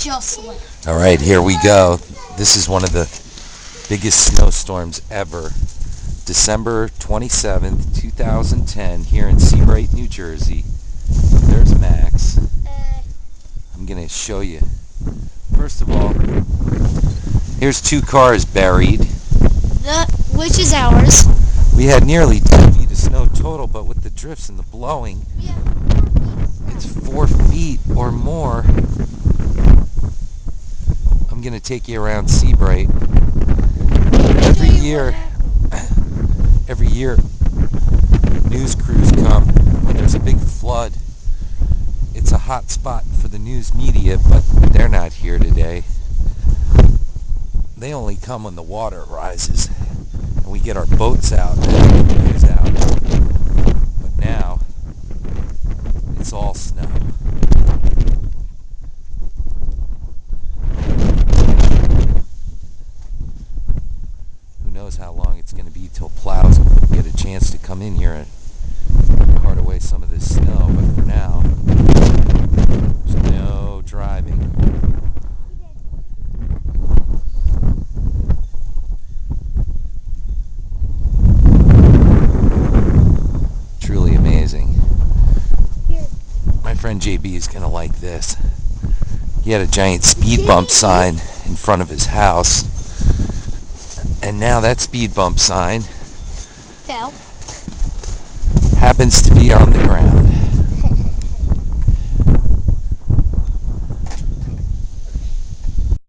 Jocelyn. All right, here we go. This is one of the biggest snowstorms ever. December 27th, 2010, here in Seabright, New Jersey. There's Max. I'm going to show you. First of all, here's 2 cars buried. Which is ours. We had nearly 2 feet of snow total, but with the drifts and the blowing, it's 4 feet or more. I'm going to take you around Seabright. Every year, news crews come when there's a big flood. It's a hot spot for the news media, but they're not here today. They only come when the water rises and we get our boats out and the news out. But now, it's all snow. Who knows how long it's going to be till plows get a chance to come in here and cart away some of this snow, but for now, there's no driving. Truly amazing. My friend JB is going to like this. He had a giant speed bump sign in front of his house, and now that speed bump sign Fell. happens to be on the ground.